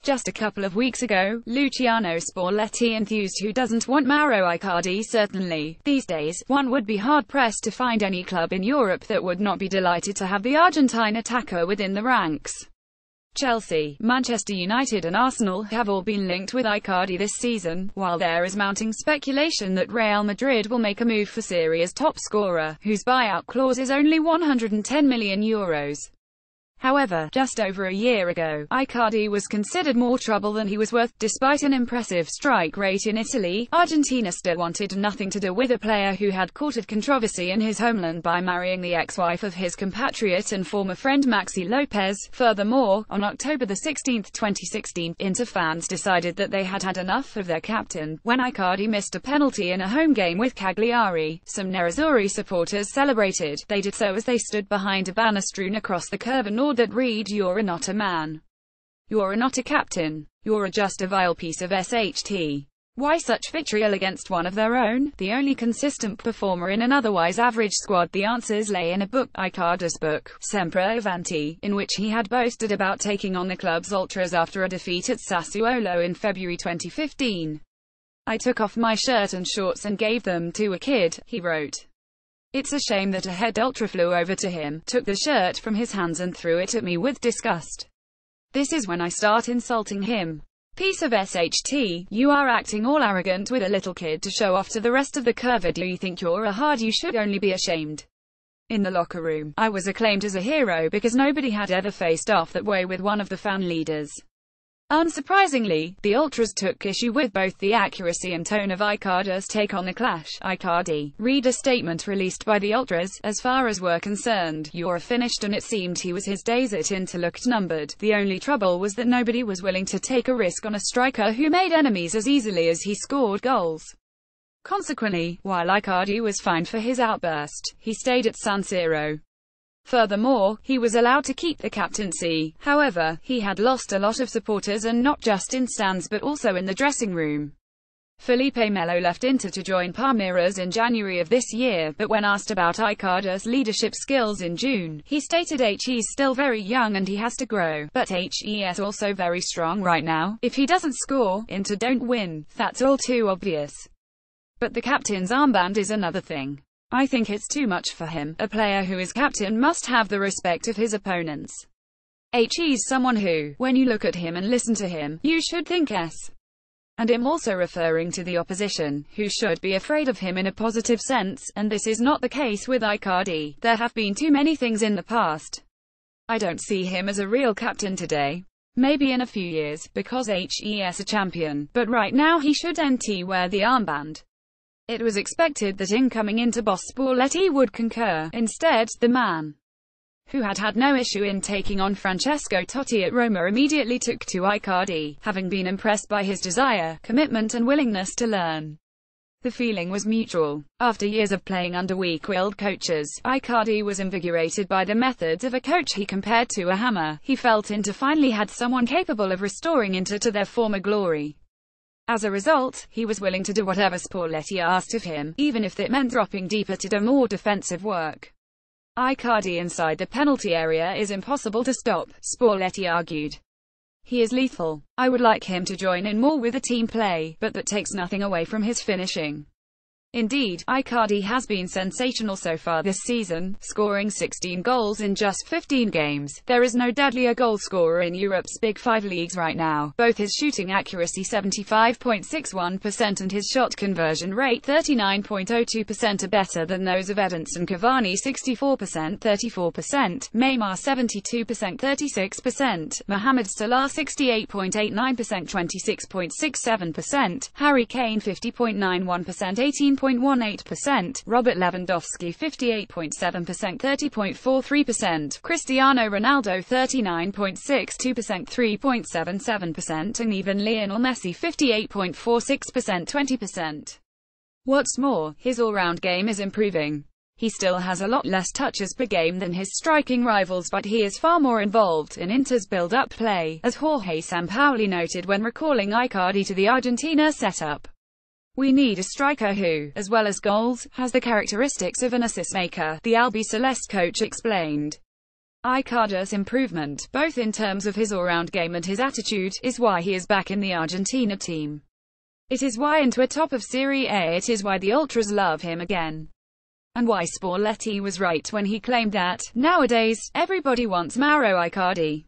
Just a couple of weeks ago, Luciano Spalletti enthused who doesn't want Mauro Icardi. Certainly, these days, one would be hard-pressed to find any club in Europe that would not be delighted to have the Argentine attacker within the ranks. Chelsea, Manchester United and Arsenal have all been linked with Icardi this season, while there is mounting speculation that Real Madrid will make a move for Syria's top scorer, whose buyout clause is only €110 million. However, just over a year ago, Icardi was considered more trouble than he was worth. Despite an impressive strike rate in Italy, Argentina still wanted nothing to do with a player who had courted controversy in his homeland by marrying the ex-wife of his compatriot and former friend Maxi Lopez. Furthermore, on October 16, 2016, Inter fans decided that they had had enough of their captain, when Icardi missed a penalty in a home game with Cagliari. Some Nerazzurri supporters celebrated. They did so as they stood behind a banner strewn across the curve that read, "You're not a man. You're not a captain. You're just a vile piece of SHT." Why such vitriol against one of their own, the only consistent performer in an otherwise average squad? The answers lay in a book, Icardi's book, Sempre Avanti, in which he had boasted about taking on the club's ultras after a defeat at Sassuolo in February 2015. "I took off my shirt and shorts and gave them to a kid," he wrote. "It's a shame that a head ultra flew over to him, took the shirt from his hands and threw it at me with disgust. This is when I start insulting him. Piece of SHT, you are acting all arrogant with a little kid to show off to the rest of the curve. Do you think you're a hard? You should only be ashamed." In the locker room, I was acclaimed as a hero because nobody had ever faced off that way with one of the fan leaders. Unsurprisingly, the ultras took issue with both the accuracy and tone of Icardi's take on the clash. Icardi, read a statement released by the ultras, "As far as we're concerned, you're finished," and it seemed he was his days at Inter looked numbered. The only trouble was that nobody was willing to take a risk on a striker who made enemies as easily as he scored goals. Consequently, while Icardi was fined for his outburst, he stayed at San Siro. Furthermore, he was allowed to keep the captaincy. However, he had lost a lot of supporters, and not just in stands but also in the dressing room. Felipe Melo left Inter to join Palmeiras in January of this year, but when asked about Icardi's leadership skills in June, he stated he's still very young and he has to grow, but he's also very strong right now. If he doesn't score, Inter don't win. That's all too obvious. But the captain's armband is another thing. I think it's too much for him. A player who is captain must have the respect of his opponents. He's someone who, when you look at him and listen to him, you should think and I'm also referring to the opposition, who should be afraid of him in a positive sense, and this is not the case with Icardi. There have been too many things in the past. I don't see him as a real captain today. Maybe in a few years, because he's a champion, but right now he should wear the armband. It was expected that incoming Inter boss Spalletti would concur. Instead, the man who had had no issue in taking on Francesco Totti at Roma immediately took to Icardi, having been impressed by his desire, commitment and willingness to learn. The feeling was mutual. After years of playing under weak-willed coaches, Icardi was invigorated by the methods of a coach he compared to a hammer. He felt Inter finally had someone capable of restoring Inter to their former glory. As a result, he was willing to do whatever Spalletti asked of him, even if it meant dropping deeper to do more defensive work. Icardi inside the penalty area is impossible to stop, Spalletti argued. He is lethal. I would like him to join in more with the team play, but that takes nothing away from his finishing. Indeed, Icardi has been sensational so far this season, scoring 16 goals in just 15 games. There is no deadlier goal scorer in Europe's Big Five leagues right now. Both his shooting accuracy 75.61% and his shot conversion rate 39.02% are better than those of Edinson Cavani 64%, 34%, Neymar 72%, 36%, Mohamed Salah 68.89%, 26.67%, Harry Kane 50.91%, 18.18%, Robert Lewandowski 58.7%, 30.43%, Cristiano Ronaldo 39.62%, 3.77%, and even Lionel Messi 58.46%, 20%. What's more, his all-round game is improving. He still has a lot less touches per game than his striking rivals, but he is far more involved in Inter's build-up play, as Jorge Sampaoli noted when recalling Icardi to the Argentina setup. We need a striker who, as well as goals, has the characteristics of an assist maker, the Albiceleste coach explained. Icardi's improvement, both in terms of his all-round game and his attitude, is why he is back in the Argentina team. It is why into a top of Serie A, it is why the Ultras love him again. And why Spalletti was right when he claimed that, nowadays, everybody wants Mauro Icardi.